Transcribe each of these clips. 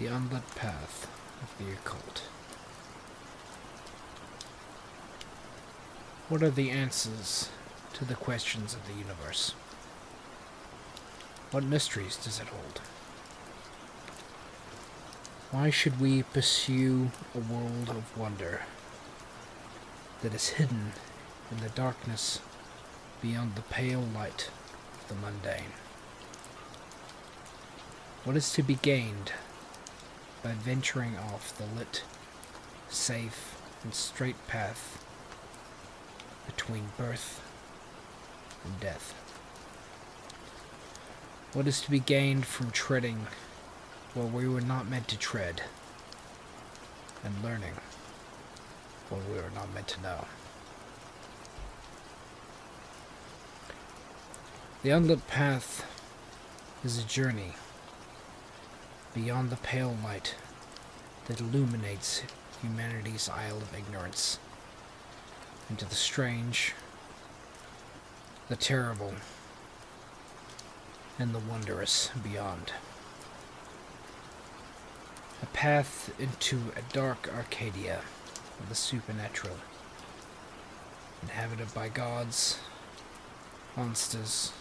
The unlit path of the occult. What are the answers to the questions of the universe? What mysteries does it hold? Why should we pursue a world of wonder that is hidden in the darkness beyond the pale light of the mundane? What is to be gained by venturing off the lit, safe, and straight path between birth and death? What is to be gained from treading where we were not meant to tread, and learning what we were not meant to know? The unlit path is a journey beyond the pale light that illuminates humanity's isle of ignorance into the strange, the terrible, and the wondrous beyond. A path into a dark Arcadia of the supernatural, inhabited by gods, monsters,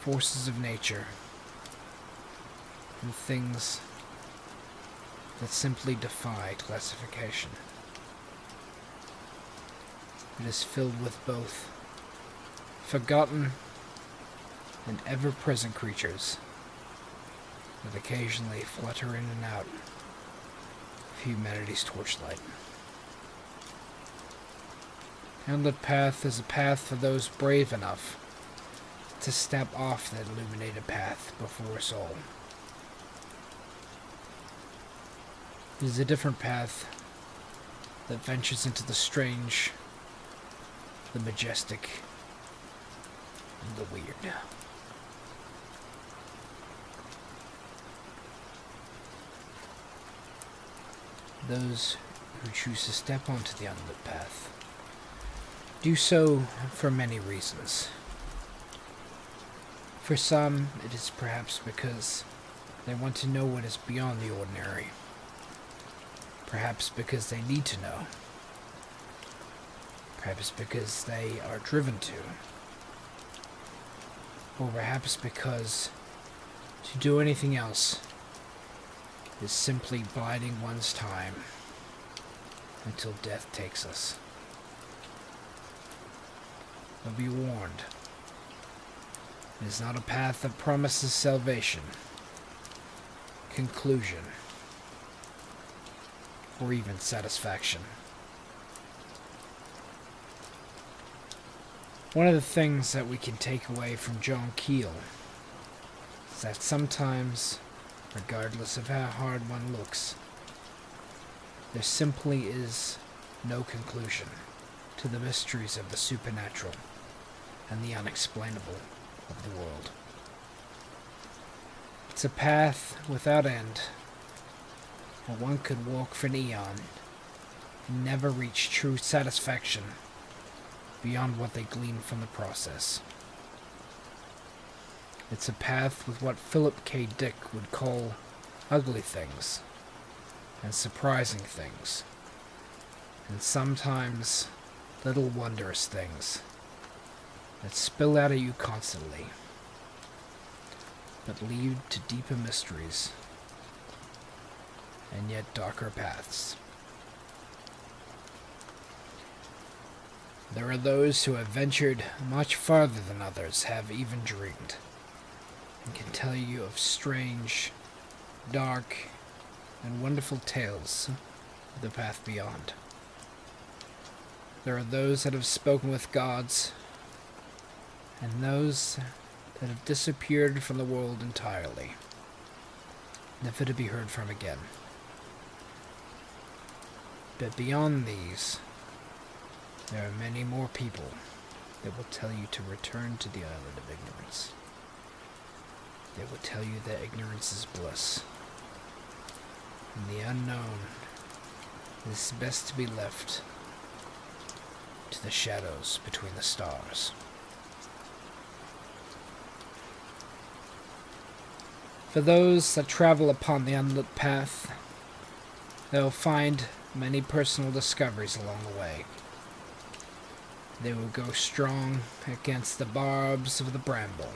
forces of nature, and things that simply defy classification. It is filled with both forgotten and ever-present creatures that occasionally flutter in and out of humanity's torchlight. The unlit path is a path for those brave enough to step off that illuminated path before us all. It is a different path that ventures into the strange, the majestic, and the weird. Those who choose to step onto the unlit path do so for many reasons. For some, it is perhaps because they want to know what is beyond the ordinary. Perhaps because they need to know. Perhaps because they are driven to. Or perhaps because to do anything else is simply biding one's time until death takes us. But be warned, it is not a path that promises salvation, conclusion, or even satisfaction. One of the things that we can take away from John Keel is that sometimes, regardless of how hard one looks, there simply is no conclusion to the mysteries of the supernatural and the unexplainable of the world. It's a path without end, where one could walk for an eon and never reach true satisfaction beyond what they glean from the process. It's a path with what Philip K. Dick would call ugly things, and surprising things, and sometimes little wondrous things that spill out at you constantly, but lead to deeper mysteries and yet darker paths. There are those who have ventured much farther than others have even dreamed, and can tell you of strange, dark, and wonderful tales of the path beyond. There are those that have spoken with gods, and those that have disappeared from the world entirely, never to be heard from again. But beyond these, there are many more people that will tell you to return to the island of ignorance. They will tell you that ignorance is bliss, and the unknown is best to be left to the shadows between the stars. For those that travel upon the Unlit path, they will find many personal discoveries along the way. They will go strong against the barbs of the bramble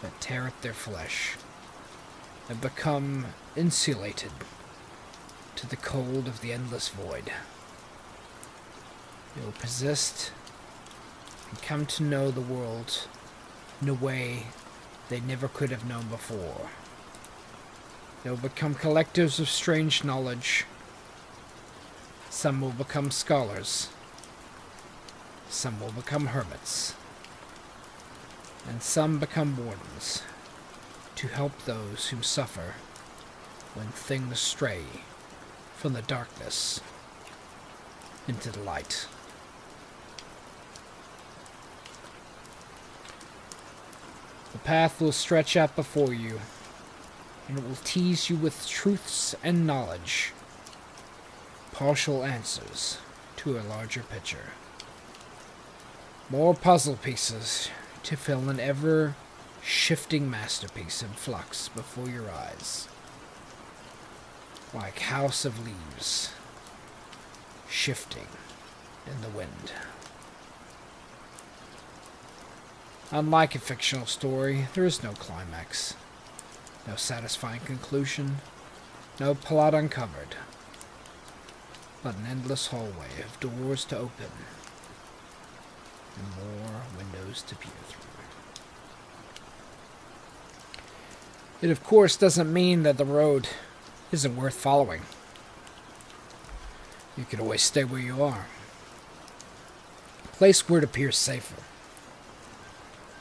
that tear at their flesh, and become insulated to the cold of the endless void. They will persist and come to know the world in a way they never could have known before. They will become collectors of strange knowledge. Some will become scholars. Some will become hermits. And some become wardens to help those who suffer when things stray from the darkness into the light. The path will stretch out before you, and it will tease you with truths and knowledge, partial answers to a larger picture. More puzzle pieces to fill an ever-shifting masterpiece in flux before your eyes, like house of leaves shifting in the wind. Unlike a fictional story, there is no climax, no satisfying conclusion, no plot uncovered, but an endless hallway of doors to open and more windows to peer through. It of course doesn't mean that the road isn't worth following. You can always stay where you are. A place where it appears safer,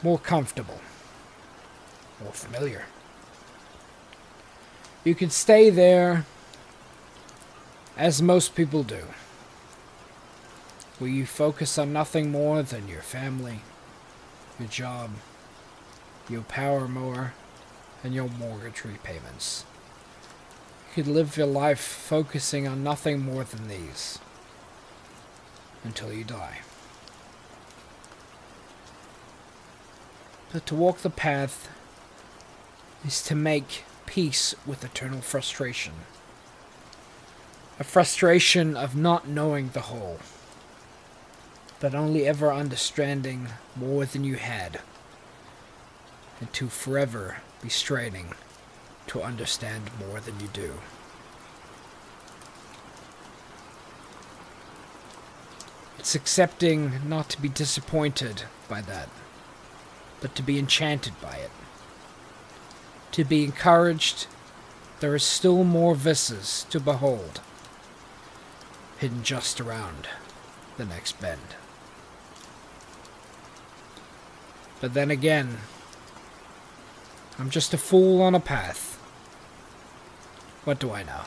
more comfortable, more familiar. You can stay there, as most people do, where you focus on nothing more than your family, your job, your power mower, and your mortgage repayments. You could live your life focusing on nothing more than these until you die. But to walk the path is to make peace with eternal frustration. A frustration of not knowing the whole, but only ever understanding more than you had, and to forever be straining to understand more than you do. It's accepting not to be disappointed by that, but to be enchanted by it. To be encouraged there is still more vistas to behold, hidden just around the next bend. But then again, I'm just a fool on a path. What do I know?